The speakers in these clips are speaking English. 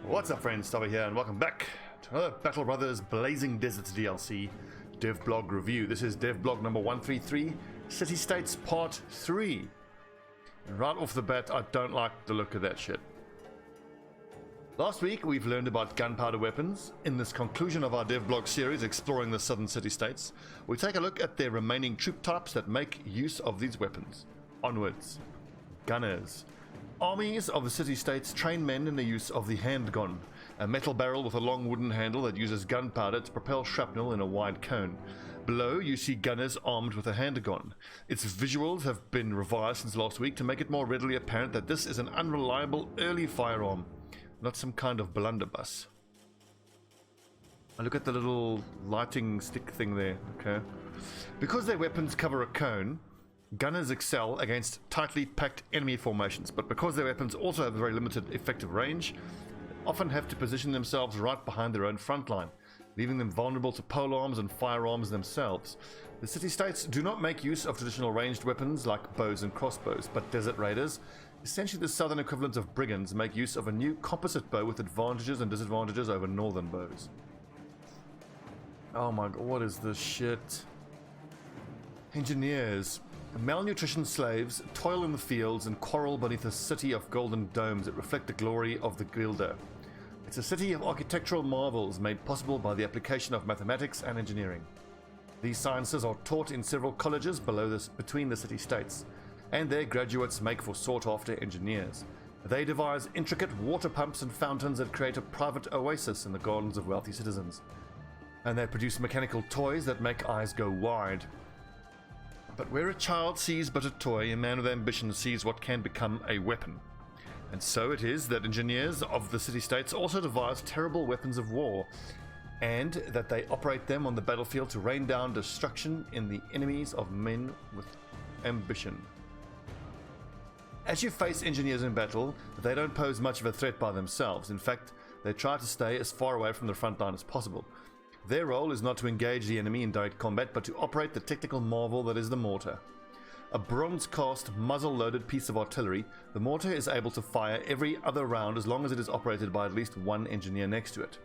What's up friends, Stobbie here and welcome back to another Battle Brothers Blazing Deserts DLC Devblog review. This is Devblog number 133, City States Part 3. And right off the bat, I don't like the look of that shit. Last week we've learned about gunpowder weapons. In this conclusion of our Devblog series exploring the southern city-states, we take a look at their remaining troop types that make use of these weapons. Onwards. Gunners. Armies of the city-states train men in the use of the handgun, a metal barrel with a long wooden handle that uses gunpowder to propel shrapnel in a wide cone. Below, you see gunners armed with a handgun. Its visuals have been revised since last week to make it more readily apparent that this is an unreliable early firearm, not some kind of blunderbuss. Look at the little lighting stick thing there, okay? Because their weapons cover a cone, gunners excel against tightly packed enemy formations, but because their weapons also have a very limited effective range, they often have to position themselves right behind their own front line, leaving them vulnerable to polearms and firearms themselves. The city-states do not make use of traditional ranged weapons like bows and crossbows, but desert raiders, essentially the southern equivalent of brigands, make use of a new composite bow with advantages and disadvantages over northern bows. Oh my god, what is this shit? Engineers. Malnutrition slaves toil in the fields and quarrel beneath a city of golden domes that reflect the glory of the Guilder. It's a city of architectural marvels made possible by the application of mathematics and engineering. These sciences are taught in several colleges between the city-states, and their graduates make for sought-after engineers. They devise intricate water pumps and fountains that create a private oasis in the gardens of wealthy citizens. And they produce mechanical toys that make eyes go wide. But where a child sees but a toy, a man with ambition sees what can become a weapon. And so it is that engineers of the city-states also devise terrible weapons of war, and that they operate them on the battlefield to rain down destruction in the enemies of men with ambition. As you face engineers in battle, they don't pose much of a threat by themselves. In fact, they try to stay as far away from the front line as possible. Their role is not to engage the enemy in direct combat, but to operate the technical marvel that is the mortar. A bronze-cast, muzzle-loaded piece of artillery, the mortar is able to fire every other round as long as it is operated by at least one engineer next to it.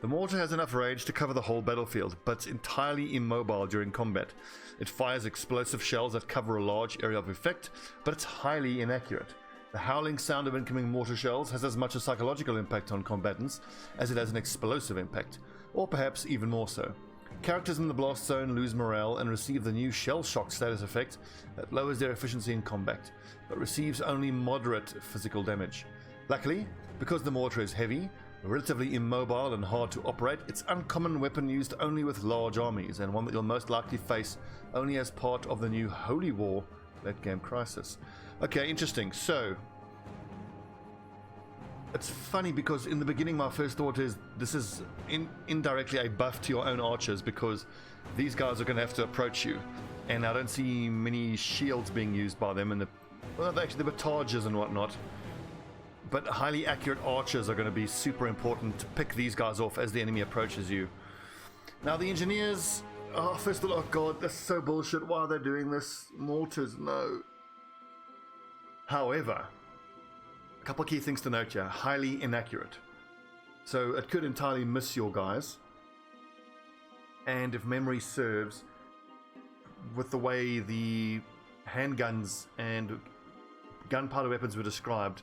The mortar has enough range to cover the whole battlefield, but it's entirely immobile during combat. It fires explosive shells that cover a large area of effect, but it's highly inaccurate. The howling sound of incoming mortar shells has as much a psychological impact on combatants as it has an explosive impact, or perhaps even more so. Characters in the blast zone lose morale and receive the new shell shock status effect that lowers their efficiency in combat, but receives only moderate physical damage. Luckily, because the mortar is heavy, relatively immobile and hard to operate, it's an uncommon weapon used only with large armies, and one that you'll most likely face only as part of the new Holy War late game crisis. Okay, interesting. So it's funny because in the beginning my first thought is this is indirectly a buff to your own archers, because these guys are going to have to approach you, and I don't see many shields being used by them, and actually there were targes and whatnot, but highly accurate archers are going to be super important to pick these guys off as the enemy approaches you. Now the engineers, first of all, oh god, that's so bullshit, why are they doing this? Mortars, no. However, a couple key things to note here. Highly inaccurate. So it could entirely miss your guys. And if memory serves, with the way the handguns and gunpowder weapons were described,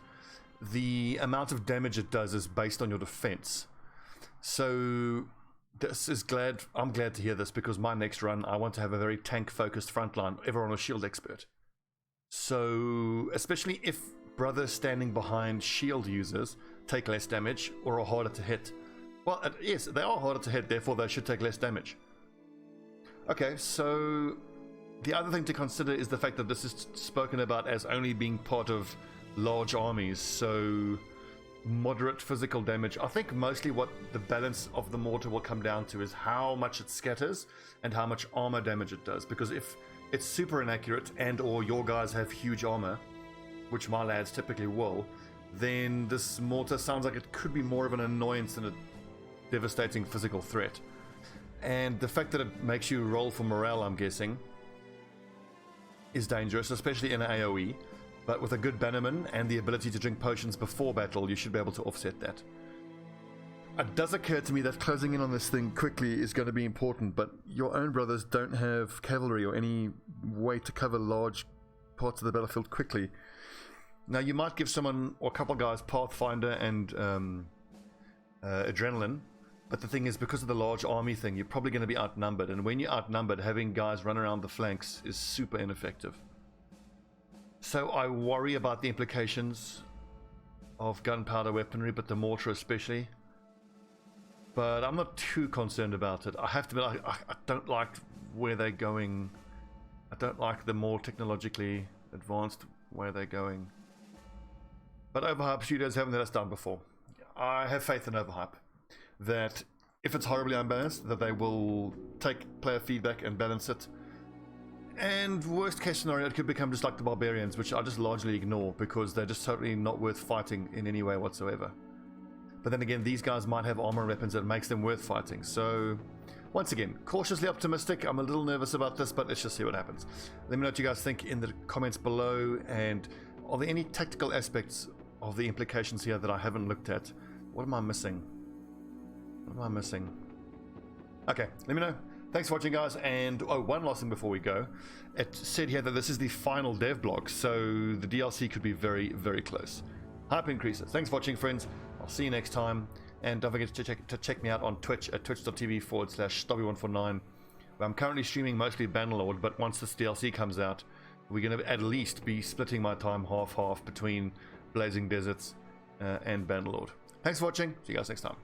the amount of damage it does is based on your defense. So I'm glad to hear this, because my next run I want to have a very tank focused frontline, everyone a shield expert. So especially if brothers standing behind shield users take less damage or are harder to hit. Well, yes, they are harder to hit, therefore they should take less damage. Okay, so the other thing to consider is the fact that this is spoken about as only being part of large armies, so moderate physical damage. I think mostly what the balance of the mortar will come down to is how much it scatters and how much armor damage it does, because if it's super inaccurate and or your guys have huge armor, which my lads typically will, then this mortar sounds like it could be more of an annoyance than a devastating physical threat. And the fact that it makes you roll for morale, I'm guessing, is dangerous, especially in an AoE. But with a good bannerman and the ability to drink potions before battle, you should be able to offset that. It does occur to me that closing in on this thing quickly is going to be important, but your own brothers don't have cavalry or any way to cover large parts of the battlefield quickly. Now, you might give someone or a couple of guys Pathfinder and Adrenaline, but the thing is, because of the large army thing, you're probably going to be outnumbered, and when you're outnumbered, having guys run around the flanks is super ineffective. So I worry about the implications of gunpowder weaponry, but the mortar especially. But I'm not too concerned about it. I have to admit, I don't like where they're going. I don't like the more technologically advanced where they're going. But Overhype Studios haven't let us down before. I have faith in Overhype that if it's horribly unbalanced, that they will take player feedback and balance it. And worst case scenario, it could become just like the Barbarians, which I just largely ignore because they're just totally not worth fighting in any way whatsoever. But then again, these guys might have armor and weapons that makes them worth fighting. So, once again, cautiously optimistic. I'm a little nervous about this, but let's just see what happens. Let me know what you guys think in the comments below. And are there any tactical aspects of the implications here that I haven't looked at? What am I missing? What am I missing? Okay, let me know. Thanks for watching, guys. And oh, one last thing before we go. It said here that this is the final Devblog, so the DLC could be very, very close. Hype increases. Thanks for watching, friends. I'll see you next time. And don't forget to check me out on Twitch at twitch.tv/Stobbie149, where I'm currently streaming mostly Bannerlord, but once this DLC comes out, we're going to at least be splitting my time half-half between Blazing Deserts and Bannerlord. Thanks for watching. See you guys next time.